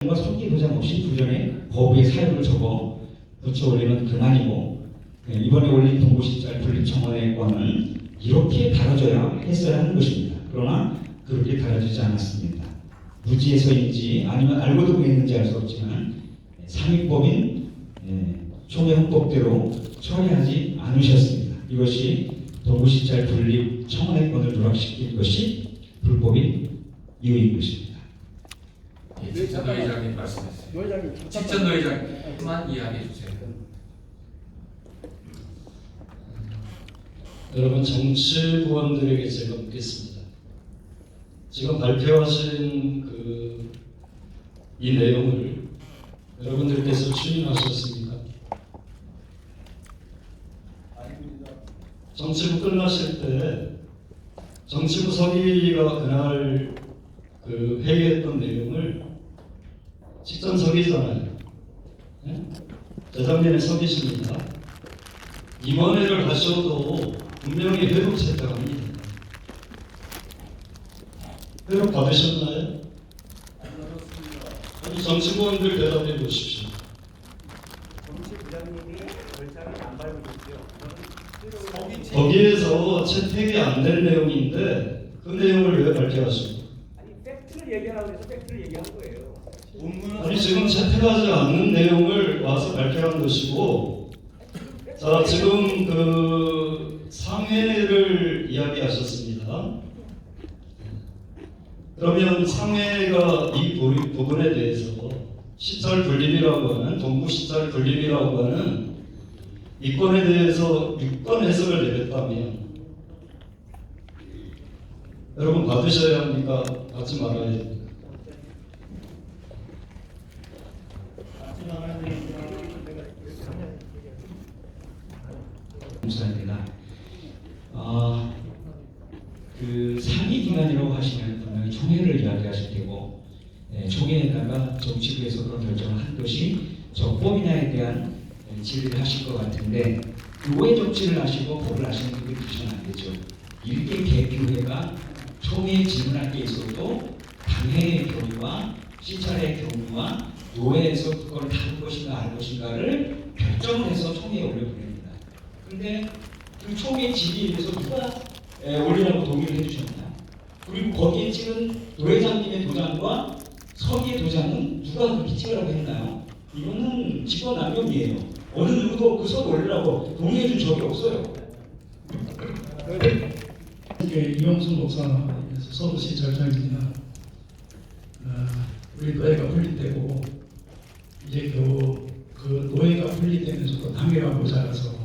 손기 보장 없이 부전에 법의 사유를 적어 붙여 올리면 그만이고, 이번에 올린 동부시찰 분립청원의 건은 이렇게 다뤄져야 했어야 하는 것입니다. 그러나 그렇게 다뤄지지 않았습니다. 무지해서인지 아니면 알고도 그랬는지 알 수 없지만 상위법인 총회헌법대로 처리하지 않으셨습니다. 이것이 동부시찰 분립청원의 건을 누락시킨 것이 불법인 이유인 것입니다. 직전 노회장님 말씀하세요. 직전 노회장님만 이야기해 주세요. 여러분 정치부원들에게 제가 묻겠습니다. 지금 발표하신 이 내용을 여러분들께서 추인하셨습니까? 정치부 끝나실 때 정치부 서기가 그날 회의했던 내용을 직전 서기잖아요. 네? 재작년에 서기십니다. 임원회를 하셔도 분명히 회복 채택합니다. 회복 받으셨나요? 아니 정치부원들 대답해 보십시오. 정치부장님이 절차를 안 밟으셨죠. 거기에서 채택이 안 된 내용인데 그 내용을 왜 발표하십니까? 아니 팩트를 얘기하라고 해서 팩트를 얘기한 거예요. 아니 지금 채택하지 않는 내용을 와서 발표한 것이고, 자 지금 상회를 이야기하셨습니다. 그러면 상회가 이 부분에 대해서 시찰 분립이라고 하는 동부시찰 분립이라고 하는 이 건에 대해서 유권 해석을 내렸다면 여러분 받으셔야 합니까? 받지 말아야 됩니까? 목사님입니다. 그 상위 기관이라고 하시면 분명히 총회를 이야기하실 테고, 총회에다가 정치부에서 그런 결정을 한 것이 적법이냐에 대한 질의를 하실 것 같은데, 왜 정치를 하시고 법을 하시는 분들이 계시면 안 되죠. 일개 개표회가 총회에 질문할 게 있어도 당회의 경우와 시찰의 경우와 노회에서 그걸 다룰 것인가 안 것인가를 결정을 해서 총회에 올려보냅니다. 그런데 그 총회 질의에 대해서 누가 올리라고 동의를 해주셨나요? 그리고 거기에 찍은 노회장님의 도장과 서기의 도장은 누가 그렇게 찍으라고 했나요? 이거는 직권남용이에요. 어느 누구도 그 서기 올리라고 동의해준 적이 없어요. 이용순 목사에서 서부시찰장입니다. 우리 노예가 분립되고 이제 겨우 그 노예가 분립되면서도 당회가 모자라서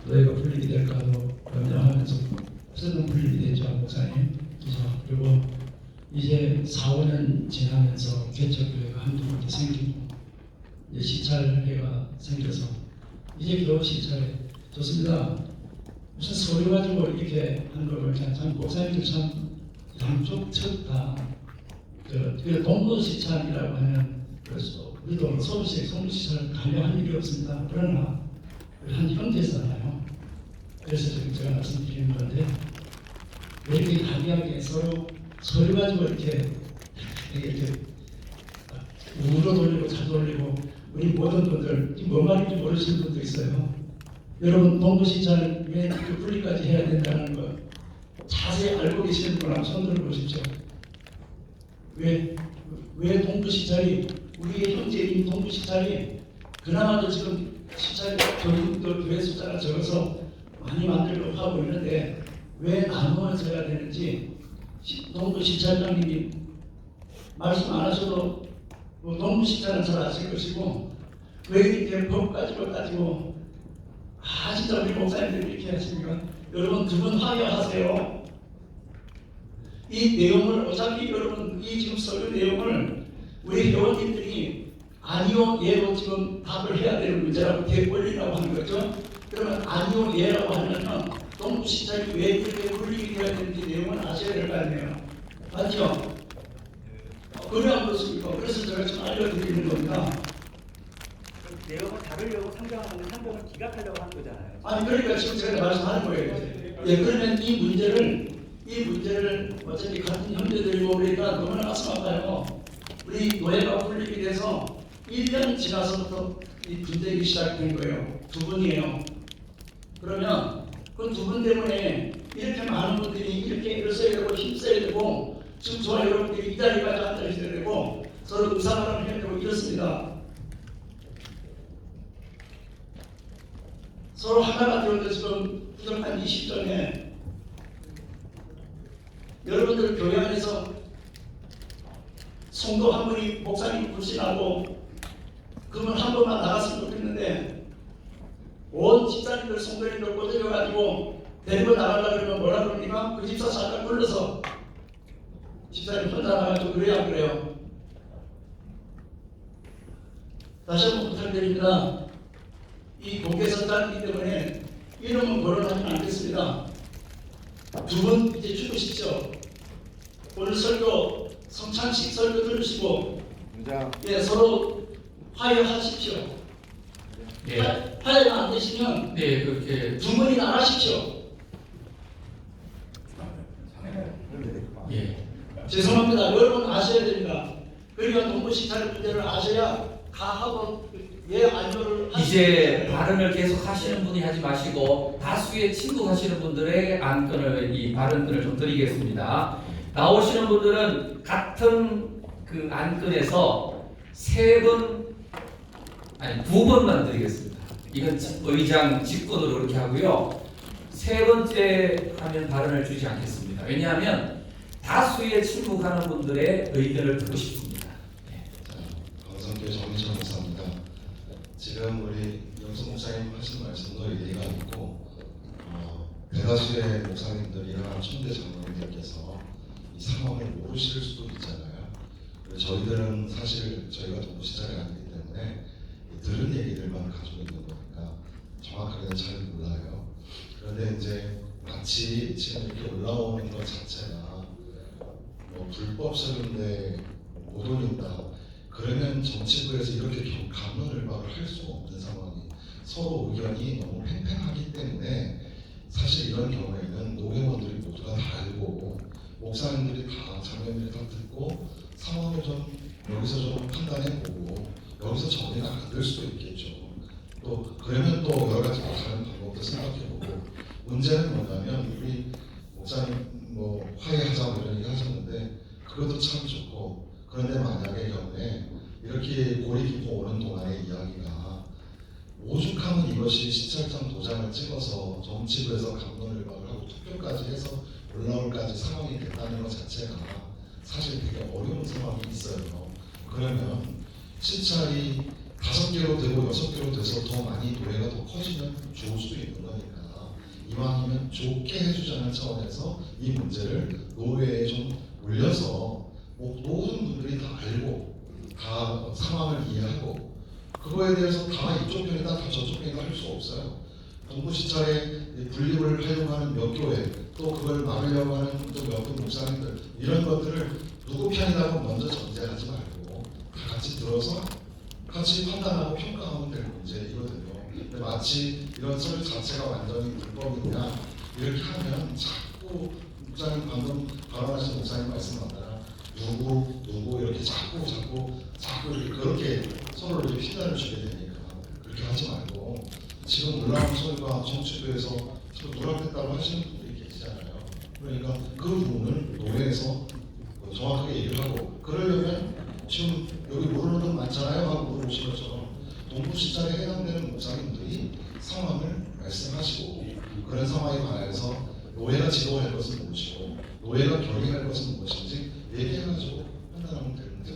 노예가 분립이 될까도 염려하면서 어쨌든 분립이 됐죠, 목사님. 그리고 이제 4, 5년 지나면서 개척교회가 한두 군데 생기고 이제 시찰회가 생겨서 이제 겨우 시찰회 좋습니다. 무슨 서류 가지고 이렇게 한 거를 참 목사님들 참 양쪽 측다 동부시찰이라고 하는, 그래서 우리도 서울시 동부시찰을 강요한 일이 없습니다. 그러나 한 형제잖아요. 그래서 지금 제가 말씀드리는 건데, 왜 이렇게 강하게 서류 가지고 이렇게 우로 돌리고 잘 돌리고, 우리 모든 분들 뭔 말인지 모르시는 분도 있어요. 여러분 동부시찰 왜 그 분리까지 해야 된다는 거 자세히 알고 계시는 분 한번 손 들어보십시오. 왜 동부시찰이, 우리의 형제인 동부시찰이 그나마도 지금 시찰 교육도 교회 숫자가 적어서 많이 만들려고 하고 있는데 왜 나누어져야 되는지 동부시찰장님이 말씀 안 하셔도 동부시찰은 잘 아실 것이고, 왜 이렇게 법 가지고 진짜 우리 목사님들이 이렇게 하십니까? 여러분 두 분 화해하세요. 이 내용을 어차피 여러분 이 지금 서류 내용을 우리 회원님들이 아니요 예로 지금 답을 해야 되는 문제라고 올리라고 하는 거죠. 그러면 아니요 예라고 하면은 동부시찰이 왜 이렇게 분리가 되어야 되는지 내용을 아셔야 될 거 아니에요. 맞죠? 그래 안 그렇습니까? 그래서 제가 지금 알려드리는 겁니다. 내용을 다루려고 상정하는 상정을 기각하려고 하는 거잖아요. 아니 그러니까 지금 제가 말씀하는 거예요. 예, 그러면 이 문제를 어차피 같은 형제들이고 그러니까 너무나 가슴 아파요. 우리 노예가 풀리게 돼서 1년 지나서부터 이 분쟁이 시작된 거예요. 두 분이에요. 그러면 그 두 분 때문에 이렇게 많은 분들이 이렇게 일어서야 되고 힘써야 되고 지금 저와 여러분들이 이 자리까지 앉아 있어야 되고 서로 의사결합을 해야 되고 이렇습니다. 서로 하나가 되어서 지금 부족한 20전에 여러분들 교회 안에서 성도 한 분이 목사님 불신하고 그러면 한 번만 나갔으면 좋겠는데 온 집사님들 성도님들 꼬드려가지고 데리고 나가려고 그러면 뭐라 그럽니까? 그 집사 잠깐 불러서 집사님 혼자 나가지고 그래야 안 그래요? 다시 한번 부탁드립니다. 이 공개선장이기 때문에 이름은 거론하지 않겠습니다. 두 분 이제 죽으십시오. 오늘 설교 성찬식 설교 들으시고 예, 서로 화해하십시오. 네. 화해가 안 되시면 네, 그렇게 두 분이 나가십시오. 예. 죄송합니다. 여러분 아셔야 됩니다. 그러니까 동부시찰 문제를 아셔야 가하고 예 안조를 이제 발언을 계속 하시는 분이 하지 마시고 다수의 침묵하시는 분들의 안건을 이 발언들을 좀 드리겠습니다. 나오시는 분들은 같은 그 안건에서 두 번만 드리겠습니다. 이건 의장 직권으로 그렇게 하고요. 세 번째 하면 발언을 주지 않겠습니다. 왜냐하면 다수의 침묵하는 분들의 의견을 듣고 싶습니다. 강성교회 정민철 목사입니다. 지금 우리 영수 목사님 하신 말씀도 일리가 있고 대다수의 목사님들이나 총대 장로님들께서 이 상황을 모르실 수도 있잖아요. 저희들은 사실 저희가 동부시찰이 아니기 때문에 들은 얘기들만 가지고 있는 거니까 정확하게는 잘 몰라요. 그런데 이제 마치 지금 이렇게 올라오는 것 자체가 불법 서류인데 못 올린다. 그러면 정치부에서 이렇게 감론을박을 할 수가 없는 상황이 서로 의견이 너무 팽팽하기 때문에 사실 이런 경우에는 노회원들이 모두가 다 알고 목사님들이 다 장로님들이 다 듣고 상황을 좀 여기서 좀 판단해보고 여기서 정리가 안 될 수도 있겠죠. 또 그러면 또 여러 가지 다른 방법도 생각해보고 문제는 뭐냐면 우리 목사님 화해하자 이런 얘기 하셨는데 그것도 참 좋고 그런데 만약의 경우에 이렇게 골이 깊어 오는 동안의 이야기가 오죽하면 이것이 시찰장 도장을 찍어서 정치부에서 감론을박을 하고 투표까지 해서 올라올까지 상황이 됐다는 것 자체가 사실 되게 어려운 상황이 있어요. 그러면 시찰이 5개로 되고 6개로 돼서 더 많이 노예가 더 커지면 좋을 수도 있는 거니까 이왕이면 좋게 해주자는 차원에서 이 문제를 노예에 좀 올려서 모든 분들이 다 알고 다 상황을 이해하고 그거에 대해서 다 이쪽 편이다 다 저쪽 편이다 할 수 없어요. 동부시찰의 분립을 활용하는 몇 교회 또 그걸 막으려고 하는 또 몇 분 목사님들 이런 것들을 누구 편이라고 먼저 전제하지 말고 다 같이 들어서 같이 판단하고 평가하면 될 문제이거든요. 근데 마치 이런 서류 자체가 완전히 불법이냐 이렇게 하면 자꾸 목사님 방금 발언하신 목사님 말씀하다가 누구 이렇게 자꾸 이렇게 그렇게 서로 이렇게 피난을 주게 되니까 그렇게 하지 말고 지금 올라온 서류가 정치부에서 서로 누락됐다고 하시는 분들이 계시잖아요. 그러니까 그 부분을 노회에서 정확하게 얘기를 하고 그러려면 지금 여기 모르는 분 많잖아요 하고 물어보신 것처럼 동부시찰에 해당되는 목사님들이 상황을 말씀하시고 그런 상황에 관해서 노예가 지도할 것은 무엇이고 노예가 결의할 것은 무엇인지 얘기해가지고 판단하면 되는데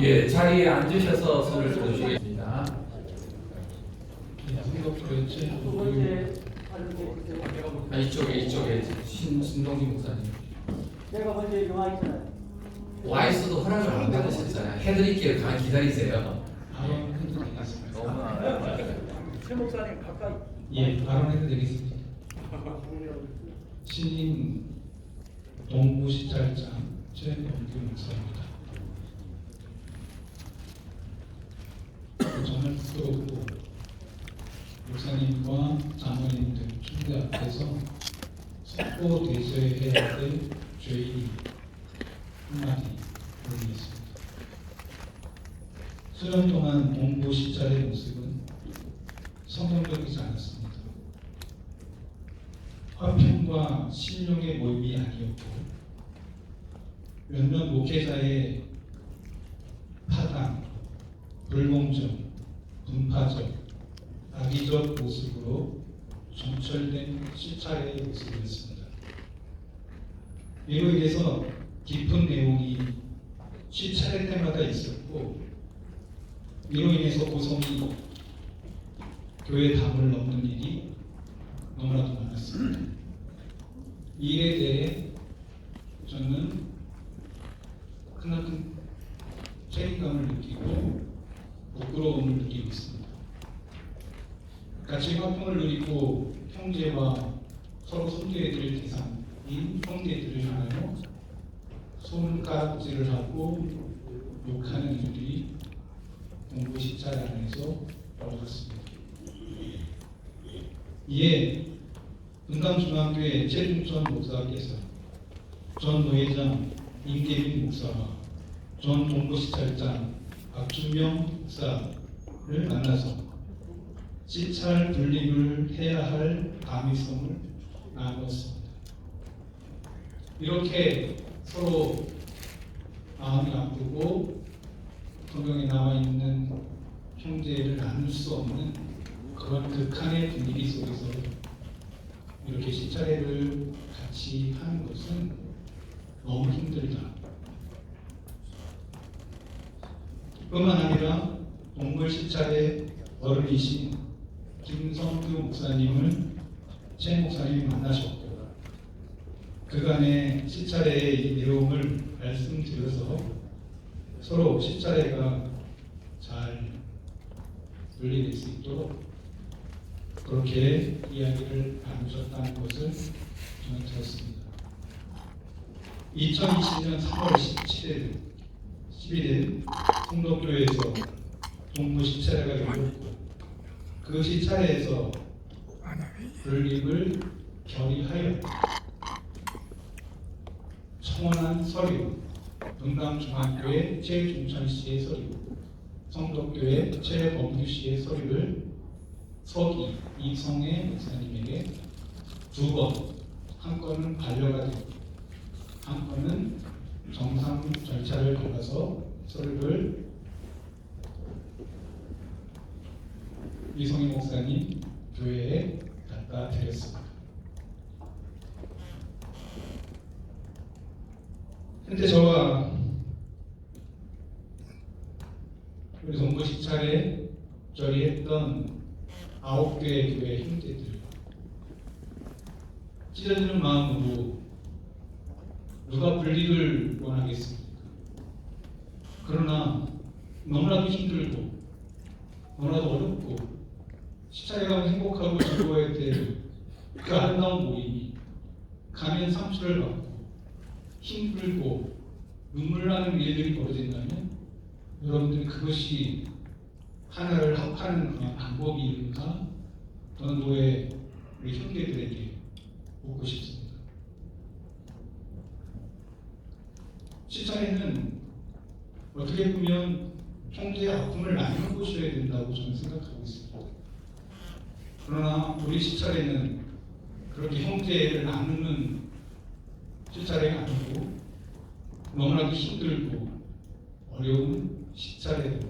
예, 자리에 앉으셔서 손을 들어주시겠습니다. 이쪽에 신동진 목사님. 내가 먼저 여기 와 있잖아요. 와 있어도 허락을 안 받으셨잖아요. 해드릴게요. 가만 기다리세요. 최 목사님 가까이. 예, 발언해도 되겠습니다. 신임 동부시찰장 최범규 목사입니다. 정말 부끄럽고 목사님과 장로님들 총대 앞에서 선포 대소해야 될 죄인이 한마디 올리겠습니다. 수년 동안 동부 시찰의 모습은 성공적이지 않았습니다. 화평과 신용의 모임이 아니었고 몇몇 목회자의 파당, 불공정, 분파적, 악의적 모습으로 점철된 시찰의 모습이었습니다. 이로 인해서 깊은 내용이 시찰의 때마다 있었고 이로 인해서 고성이 교회 담을 넘는 일이 너무나도 많았습니다. 이 일에 대해 저는 크나큰 책임감을 느끼고 부끄러움을 느끼고 있습니다. 같이 화평을 누리고 형제와 서로 손대해드릴 대상인 형제들을 향하여 손가락질을 하고 욕하는 일들이 동부 시찰 안에서 벌어졌습니다. 이에 분당중앙교회 최중천 목사께서 전 노회장 임계민 목사와 전 동부시찰장 박준명 목사를 만나서 시찰 분립을 해야 할 당위성을 나누었습니다. 이렇게 서로 마음이 아프고 성경에 나와 있는 형제를 나눌 수 없는 그런 극한의 분위기 속에서 이렇게 시찰회를 같이 하는 것은 너무 힘들다. 뿐만 아니라 동물 시찰회 어른이신 김성규 목사님을 최 목사님이 만나셨고 그간의 시찰회의 이 내용을 말씀드려서 서로 시찰회가 잘 분리될 수 있도록 그렇게 이야기를 나누셨다는 것을 저는 들었습니다. 2020년 3월 11일 송도교회에서 동부 시찰회가 열렸고 그 시찰회에서 분립을 결의하여 청원한 서류, 분당중앙교회 최중천 씨의 서류, 성덕교회 최범규 씨의 서류를 서기 이성애 목사님에게 2번, 한 건은 반려가 되고 한 건은 정상 절차를 밟아서 서류를 이성애 목사님 교회에 갖다 드렸습니다. 현재 저와 우리 동부 시찰에 결의했던 9개의 교회 형제들 찢어지는 마음으로 누가 분리를 원하겠습니까? 그러나 너무나도 힘들고 너무나도 어렵고 시찰회가 행복하고 즐거워야 될 그 아름다운 모임이 가면 상처를 받고 힘들고 눈물 나는 일들이 벌어진다면 여러분들이 그것이 하나를 합하는 그런 방법인가? 저는 노예 우리 형제들에게 묻고 싶습니다. 시찰에는 어떻게 보면 형제의 아픔을 나누는 곳이어야 된다고 저는 생각하고 있습니다. 그러나 우리 시찰에는 그렇게 형제를 나누는 시찰회가 아니고 너무나도 힘들고 어려운 시찰회로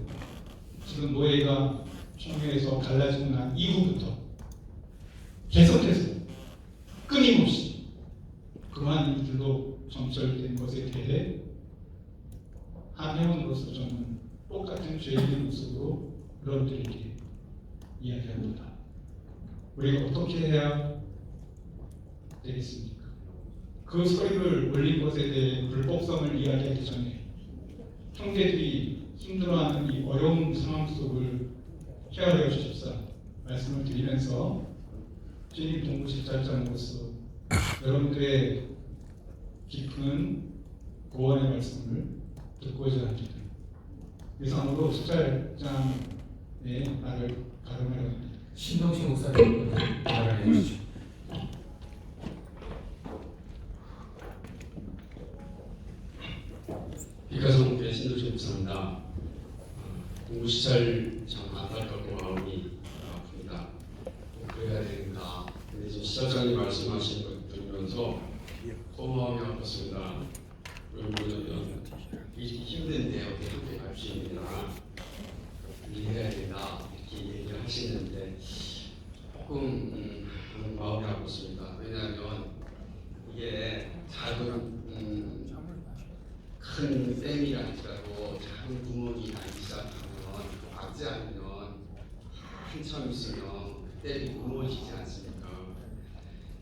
지금 노예가 총회에서 갈라지고 난 이후부터 계속해서 끊임없이 그러한 일들로 점철된 것에 대해 한 회원으로서 저는 똑같은 죄인의 모습으로 여러분들에게 이야기합니다. 우리가 어떻게 해야 되겠습니까? 그 서류를 올린 것에 대해 불법성을 이야기하기 전에 형제들이 힘들어하는 이 어려운 상황 속을 헤아려 주십사 말씀을 드리면서 신입 동부시찰장으로서 여러분들의 깊은 고언의 말씀을 듣고자 합니다. 이상으로 시찰장의 말을 가름하려 합니다. 신동식 목사님 말을 해주시죠. 백화점 신도시 목사입니다. 동부시찰 참 안타깝고 마음이 아픕니다. 그래야 됩니다. 근데 지금 시찰장님 말씀하신 것 들으면서 소마음이 아팠습니다. 왜냐면 힘든데 어떻게 갈 수 있느냐, 일해야 된다 이렇게 얘기를 하시는데 조금 마음이 아팠습니다. 왜냐하면 이게 작은 큰 댐이 아니더라도 작은 구멍이 나기 시작하면 막지 않으면 한참 있으면 댐이 무너지지 않습니까?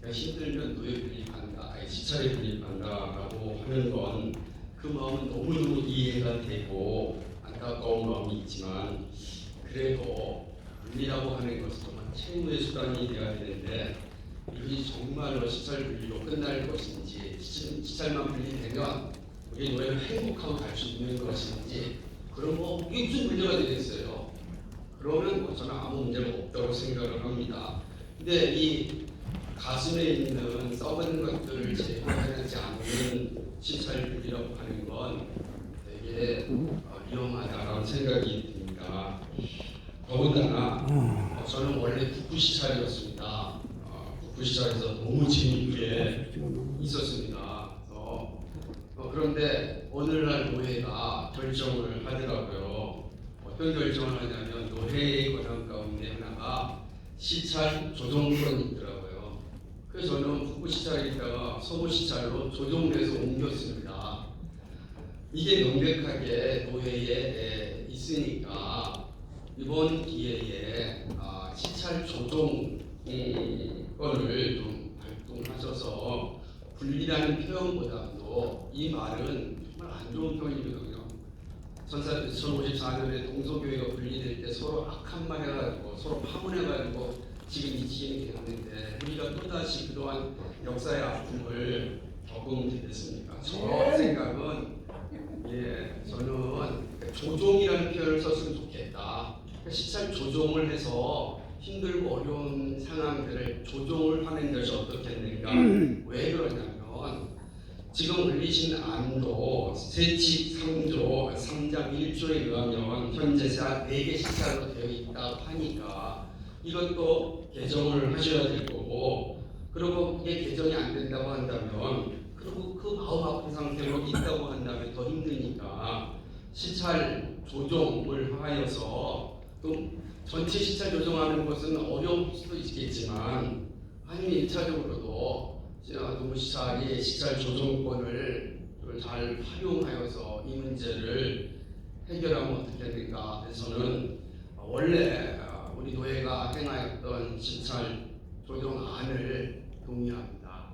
그러니까 힘들면 노예 분립한다, 시찰에 분립한다라고 하는 건 그 마음은 너무너무 이해가 되고 안타까운 마음이 있지만 그래도 분리라고 하는 것은 정말 최후의 수단이 되어야 되는데 이것이 정말로 시찰 분리로 끝날 것인지 시찰만 분리되면 우리 노예는 행복하고 갈 수 있는 것인지 그럼 뭐 이게 무슨 문제가 되겠어요? 그러면 뭐 저는 아무 문제가 없다고 생각을 합니다. 근데 이 가슴에 있는 썩은 것들을 제거하지 않는 시찰 분리라고 하는 건 되게 위험하다라는 생각이 듭니다. 더군다나 저는 원래 북부시찰이었습니다. 북부시찰에서 너무 재미있게 있었습니다. 그런데 오늘날 노예가 결정을 하더라고요. 어떤 결정을 하냐면 노예의 권한 가운데 하나가 시찰 조정권이 있더라고요. 그래서 저는 북부시찰에 있다가 서부시찰로 조정돼서 옮겼습니다. 이게 명백하게 노예에 있으니까 이번 기회에 시찰 조정권을 좀 발동하셔서 분리라는 표현보다도 이 말은 정말 안 좋은 표현이거든요. 1054년에 동서교회가 분리될 때 서로 악한 말 해가지고 서로 파문해가지고 지금 이 지경이 됐는데 우리가 또다시 그동안 역사의 아픔을 겪으면 되겠습니까? 저 생각은 저는 조종이라는 표현을 썼으면 좋겠다. 시찰 조종을 해서 힘들고 어려운 상황들을 조종을 하는 것이 어떻겠는가? 왜 그러냐면 지금 올리신 안도 세칙 3조 3장 1조에 의하면 현재 4개 시찰로 되어 있다고 하니까 이것도 개정을 하셔야 될 거고, 그리고 그게 개정이 안 된다고 한다면, 그리고 그 마음 아픈 상태로 있다고 한다면 더 힘드니까 시찰 조정을 하여서 또 전체 시찰 조정하는 것은 어려울 수도 있겠지만 아니면 1차적으로도 동부시찰이 시찰 조정권을 잘 활용하여서 이 문제를 해결하면 어떻겠는가 해서는 원래 우리 노예가 행하였던 시찰 조정안을 동의합니다.